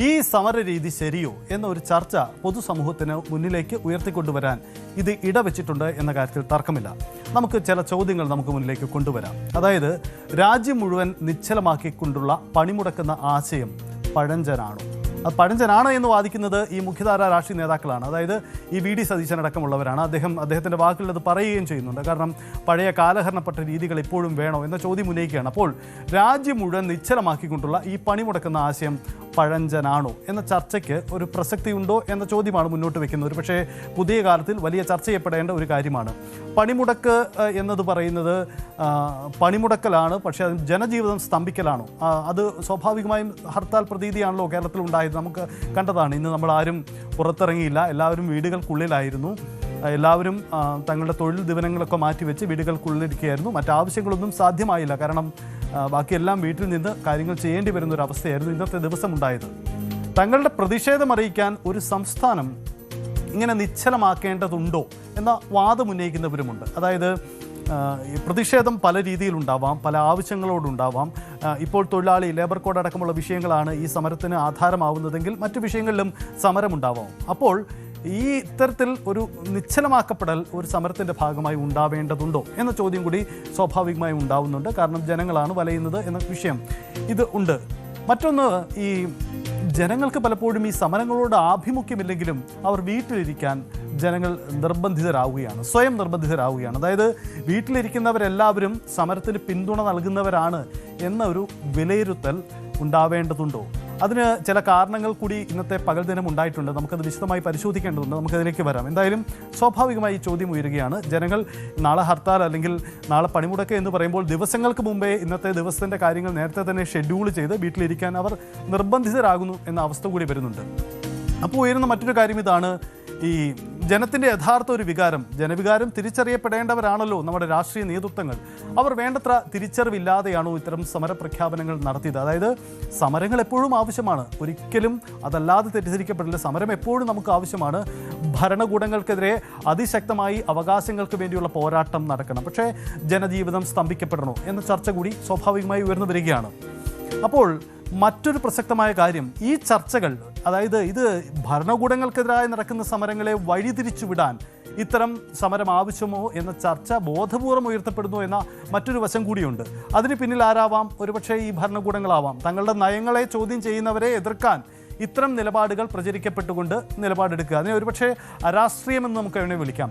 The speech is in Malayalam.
ഈ സമരരീതി ശരിയോ എന്ന ഒരു ചർച്ച പൊതുസമൂഹത്തിന് മുന്നിലേക്ക് ഉയർത്തിക്കൊണ്ടുവരാൻ ഇത് ഇടവെച്ചിട്ടുണ്ട് എന്ന കാര്യത്തിൽ തർക്കമില്ല. നമുക്ക് ചില ചോദ്യങ്ങൾ നമുക്ക് മുന്നിലേക്ക് കൊണ്ടുവരാം. അതായത്, രാജ്യം മുഴുവൻ നിശ്ചലമാക്കിക്കൊണ്ടുള്ള പണിമുടക്കുന്ന ആശയം പഴഞ്ചനാണോ? അത് പഴഞ്ചനാണ് എന്ന് വാദിക്കുന്നത് ഈ മുഖ്യധാര രാഷ്ട്രീയ നേതാക്കളാണ്. അതായത് ഈ വി.ഡി. സതീശൻ അടക്കമുള്ളവരാണ്. അദ്ദേഹത്തിൻ്റെ വാക്കുകളിൽ അത് പറയുകയും ചെയ്യുന്നുണ്ട്. കാരണം പഴയ കാലഹരണപ്പെട്ട രീതികൾ ഇപ്പോഴും വേണോ എന്ന ചോദ്യം ഉന്നയിക്കുകയാണ്. അപ്പോൾ രാജ്യം മുഴുവൻ നിശ്ചലമാക്കിക്കൊണ്ടുള്ള ഈ പണിമുടക്കുന്ന ആശയം പഴഞ്ചനാണോ എന്ന ചർച്ചയ്ക്ക് ഒരു പ്രസക്തിയുണ്ടോ എന്ന ചോദ്യമാണ് മുന്നോട്ട് വെക്കുന്നത്. ഒരു പക്ഷേ പുതിയ കാലത്തിൽ വലിയ ചർച്ച ചെയ്യപ്പെടേണ്ട ഒരു കാര്യമാണ്. പണിമുടക്ക് എന്നത് പറയുന്നത് പണിമുടക്കലാണ്, പക്ഷേ അത് ജനജീവിതം സ്തംഭിക്കലാണോ? അത് സ്വാഭാവികമായും ഹർത്താൽ പ്രതീതിയാണല്ലോ കേരളത്തിൽ ഉണ്ടായത്. നമുക്ക് കണ്ടതാണ്. ഇന്ന് നമ്മൾ ആരും പുറത്തിറങ്ങിയില്ല, എല്ലാവരും വീടുകൾക്കുള്ളിലായിരുന്നു. എല്ലാവരും തങ്ങളുടെ തൊഴിൽ ദിവനങ്ങളൊക്കെ മാറ്റിവെച്ച് വീടുകൾക്കുള്ളിരിക്കുകയായിരുന്നു. മറ്റാവശ്യങ്ങളൊന്നും സാധ്യമായില്ല. കാരണം ബാക്കിയെല്ലാം വീട്ടിൽ നിന്ന് കാര്യങ്ങൾ ചെയ്യേണ്ടി വരുന്ന ഒരു അവസ്ഥയായിരുന്നു ഇന്നത്തെ ദിവസം ഉണ്ടായത്. തങ്ങളുടെ പ്രതിഷേധം അറിയിക്കാൻ ഒരു സംസ്ഥാനം ഇങ്ങനെ നിശ്ചലമാക്കേണ്ടതുണ്ടോ എന്ന വാദം ഉന്നയിക്കുന്നവരുമുണ്ട്. അതായത് പ്രതിഷേധം പല രീതിയിലുണ്ടാവാം, പല ആവശ്യങ്ങളോടുണ്ടാവാം. ഇപ്പോൾ തൊഴിലാളി ലേബർ കോഡ് അടക്കമുള്ള വിഷയങ്ങളാണ് ഈ സമരത്തിന് ആധാരമാവുന്നതെങ്കിൽ മറ്റു വിഷയങ്ങളിലും സമരമുണ്ടാവാം. അപ്പോൾ ഈ ഇത്തരത്തിൽ ഒരു നിശ്ചലമാക്കപ്പെടൽ ഒരു സമരത്തിൻ്റെ ഭാഗമായി ഉണ്ടാവേണ്ടതുണ്ടോ എന്ന ചോദ്യം കൂടി സ്വാഭാവികമായും ഉണ്ടാവുന്നുണ്ട്. കാരണം ജനങ്ങളാണ് വലയുന്നത് എന്ന വിഷയം ഇത് ഉണ്ട്. മറ്റൊന്ന്, ഈ ജനങ്ങൾക്ക് പലപ്പോഴും ഈ സമരങ്ങളോട് ആഭിമുഖ്യമില്ലെങ്കിലും അവർ വീട്ടിലിരിക്കാൻ ജനങ്ങൾ നിർബന്ധിതരാവുകയാണ്, സ്വയം നിർബന്ധിതരാവുകയാണ്. അതായത് വീട്ടിലിരിക്കുന്നവരെല്ലാവരും സമരത്തിന് പിന്തുണ നൽകുന്നവരാണ് എന്ന ഒരു വിലയിരുത്തൽ ഉണ്ടാവേണ്ടതുണ്ടോ? അതിന് ചില കാരണങ്ങൾ കൂടി ഇന്നത്തെ പകൽ ദിനം ഉണ്ടായിട്ടുണ്ട്. നമുക്കത് വിശദമായി പരിശോധിക്കേണ്ടതുണ്ട്. നമുക്കതിലേക്ക് വരാം. എന്തായാലും സ്വാഭാവികമായി ഈ ചോദ്യം ഉയരുകയാണ്. ജനങ്ങൾ നാളെ ഹർത്താൽ അല്ലെങ്കിൽ നാളെ പണിമുടക്ക് എന്ന് പറയുമ്പോൾ ദിവസങ്ങൾക്ക് മുമ്പേ ഇന്നത്തെ ദിവസത്തിൻ്റെ കാര്യങ്ങൾ നേരത്തെ തന്നെ ഷെഡ്യൂൾ ചെയ്ത് വീട്ടിലിരിക്കാൻ അവർ നിർബന്ധിതരാകുന്നു എന്ന അവസ്ഥ കൂടി വരുന്നുണ്ട്. അപ്പോൾ ഉയരുന്ന മറ്റൊരു കാര്യം ഇതാണ്. ഈ ജനത്തിൻ്റെ യഥാർത്ഥ ഒരു വികാരം, ജനവികാരം തിരിച്ചറിയപ്പെടേണ്ടവരാണല്ലോ നമ്മുടെ രാഷ്ട്രീയ നേതൃത്വങ്ങൾ. അവർ വേണ്ടത്ര തിരിച്ചറിവില്ലാതെയാണോ ഇത്തരം സമരപ്രഖ്യാപനങ്ങൾ നടത്തിയത്? അതായത് സമരങ്ങൾ എപ്പോഴും ആവശ്യമാണ്, ഒരിക്കലും അതല്ലാതെ തെറ്റിദ്ധരിക്കപ്പെടില്ല. സമരം എപ്പോഴും നമുക്ക് ആവശ്യമാണ്. ഭരണകൂടങ്ങൾക്കെതിരെ അതിശക്തമായി അവകാശങ്ങൾക്ക് വേണ്ടിയുള്ള പോരാട്ടം നടക്കണം. പക്ഷേ ജനജീവിതം സ്തംഭിക്കപ്പെടണോ എന്ന ചർച്ച കൂടി സ്വാഭാവികമായി ഉയർന്നു വരികയാണ്. അപ്പോൾ മറ്റൊരു പ്രസക്തമായ കാര്യം, ഈ ചർച്ചകൾ, അതായത് ഇത് ഭരണകൂടങ്ങൾക്കെതിരായി നടക്കുന്ന സമരങ്ങളെ വഴിതിരിച്ചുവിടാൻ ഇത്തരം സമരം ആവശ്യമോ എന്ന ചർച്ച ബോധപൂർവം ഉയർത്തപ്പെടുന്നു എന്ന മറ്റൊരു വശം കൂടിയുണ്ട്. അതിന് പിന്നിൽ ആരാവാം? ഒരുപക്ഷെ ഈ ഭരണകൂടങ്ങളാവാം. തങ്ങളുടെ നയങ്ങളെ ചോദ്യം ചെയ്യുന്നവരെ എതിർക്കാൻ ഇത്തരം നിലപാടുകൾ പ്രചരിക്കപ്പെട്ടുകൊണ്ട് നിലപാടെടുക്കുക. അതിനെ ഒരുപക്ഷെ അരാഷ്ട്രീയമെന്ന് നമുക്ക് അതിനെ വിളിക്കാം.